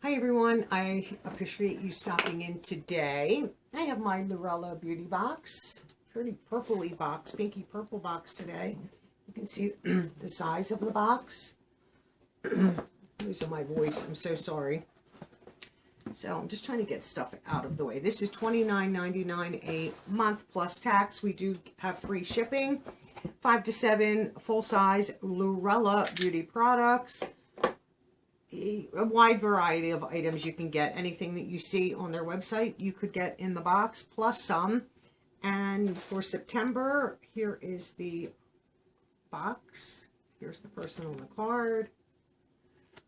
Hi everyone, I appreciate you stopping in today. I have my Lurella beauty box, pretty purpley box, pinky purple box today. You can see the size of the box. Losing my voice, I'm so sorry. So I'm just trying to get stuff out of the way. This is $29.99 a month plus tax. We do have free shipping. 5 to 7 full-size Lurella beauty products. A wide variety of items you can get. Anything that you see on their website you could get in the box, plus some. And for September, here is the box. Here's the person on the card.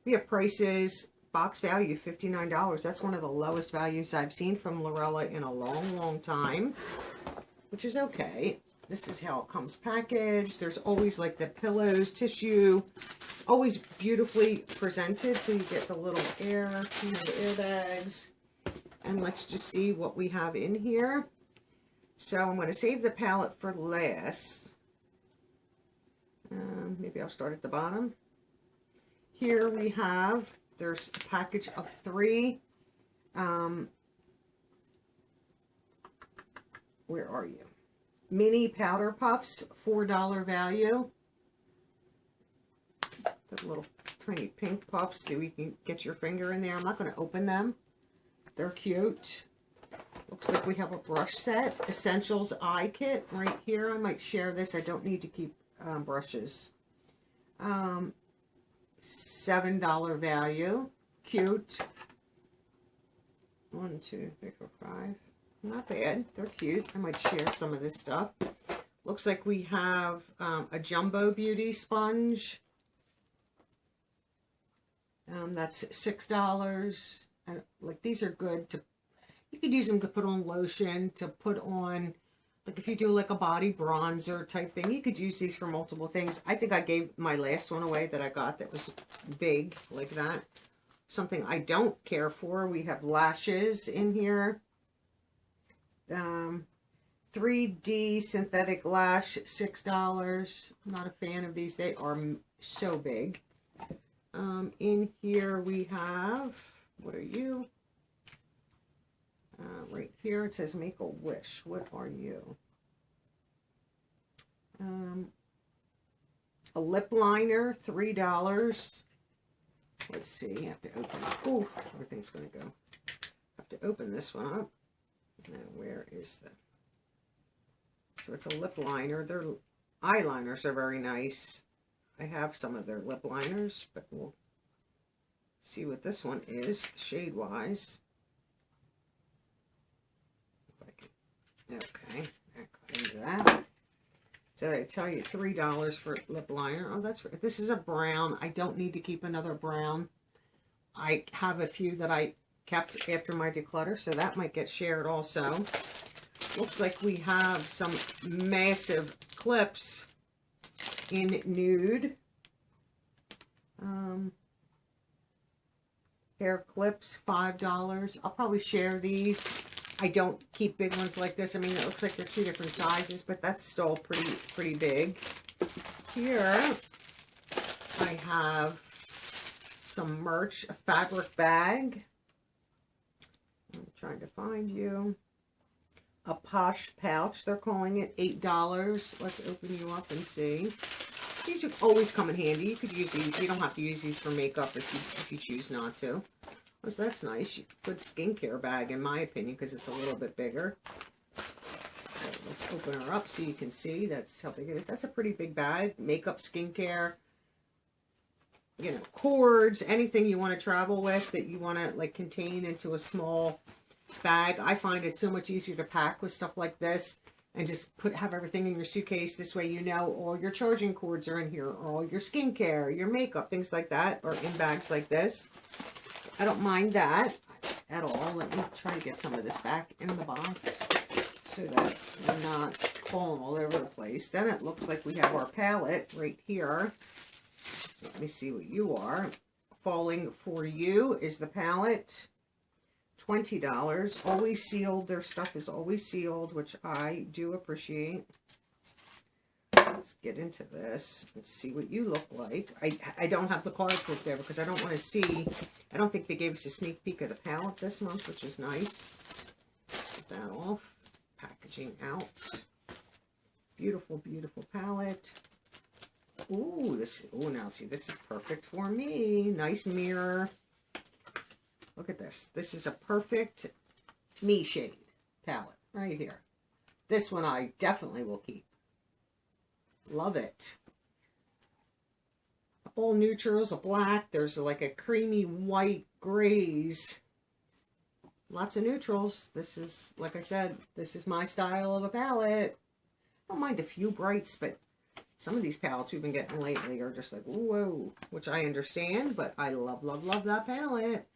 We have prices. Box value $59. That's one of the lowest values I've seen from Lurella in a long time, which is okay. This is how it comes packaged. There's always like the pillows, tissue. It's always beautifully presented. So you get the little airbags. And let's just see what we have in here. So I'm going to save the palette for last. Maybe I'll start at the bottom. Here we have, there's a package of 3. Where are you? Mini powder puffs, $4 value. The little tiny pink puffs so you can get your finger in there. I'm not going to open them. They're cute. Looks like we have a brush set. Essentials eye kit right here. I might share this. I don't need to keep brushes. $7 value. Cute. 1, 2, 3, 4, 5. Not bad. They're cute. I might share some of this stuff. Looks like we have a jumbo beauty sponge. That's $6. And like, these are good to, you could use them to put on lotion, to put on, like if you do like a body bronzer type thing, you could use these for multiple things. I think I gave my last one away that I got that was big like that. Something I don't care for. We have lashes in here. 3D synthetic lash, $6. I'm not a fan of these. They are so big. In here we have, what are you? Right here it says make a wish. What are you? A lip liner, $3. Let's see, you have to open it. Oh, everything's going to go. Have to open this one up. Now, where is the... So it's a lip liner. Their eyeliners are very nice. I have some of their lip liners, but we'll see what this one is, shade-wise. Okay, that got into that. So I tell you, $3 for lip liner. Oh, that's... This is a brown. I don't need to keep another brown. I have a few that I kept after my declutter, so that might get shared also. Looks like we have some massive clips in nude. Hair clips, $5. I'll probably share these. I don't keep big ones like this. I mean, it looks like they're 2 different sizes, but that's still pretty big. Here I have some merch, a fabric bag. I'm trying to find you. A Posh pouch, they're calling it, $8. Let's open you up and see. These would always come in handy. You could use these. You don't have to use these for makeup if you choose not to. Oh, so that's nice. Good skincare bag, in my opinion, because it's a little bit bigger. So let's open her up so you can see. That's how big it is. That's a pretty big bag. Makeup, skincare, you know, cords, anything you want to travel with that you want to like contain into a small bag. I find it so much easier to pack with stuff like this and just have everything in your suitcase. This way you know all your charging cords are in here, or all your skincare, your makeup, things like that, or in bags like this. I don't mind that at all. Let me try to get some of this back in the box so that we're not falling all over the place. Then it looks like we have our palette right here. So let me see what you are. Falling for You is the palette. $20. Always sealed. Their stuff is always sealed, which I do appreciate. let's get into this and see what you look like. I don't have the cards with there because I don't want to see. I don't think they gave us a sneak peek of the palette this month, which is nice. Get that off. Packaging out. Beautiful, beautiful palette. Ooh, now see, this is perfect for me. Nice mirror. Look at this. This is a perfect me shade palette right here. This one I definitely will keep. Love it. All neutrals, a black. There's like a creamy white grays. Lots of neutrals. This is, like I said, this is my style of a palette. I don't mind a few brights, but some of these palettes we've been getting lately are just like, whoa, which I understand, but I love, love, love that palette.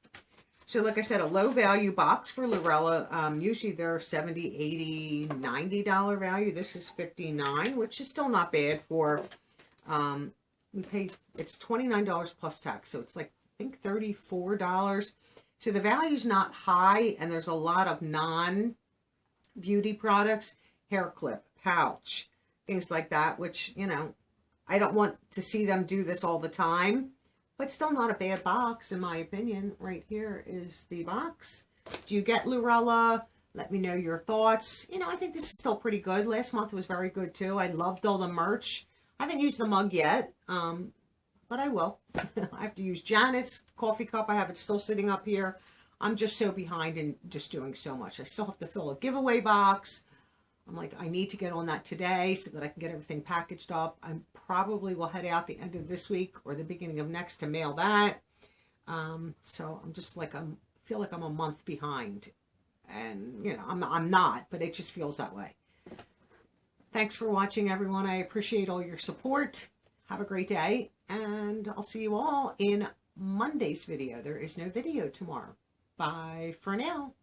So like I said, a low value box for Lurella. Usually they're $70, $80, $90 value. This is $59, which is still not bad for, we paid, it's $29 plus tax. So it's like, I think $34. So the value's not high, and there's a lot of non-beauty products, hair clip, pouch, things like that, which, you know, I don't want to see them do this all the time. But still not a bad box, in my opinion. Right here is the box. Do you get Lurella? Let me know your thoughts. You know, I think this is still pretty good. Last month was very good, too. I loved all the merch. I haven't used the mug yet, but I will. I have to use Janet's coffee cup. I have it still sitting up here. I'm just so behind in just doing so much. I still have to fill a giveaway box. I'm like, I need to get on that today so that I can get everything packaged up. I probably will head out the end of this week or the beginning of next to mail that. So I'm just like, I feel like I'm a month behind. And, you know, I'm not, but it just feels that way. Thanks for watching, everyone. I appreciate all your support. Have a great day. And I'll see you all in Monday's video. There is no video tomorrow. Bye for now.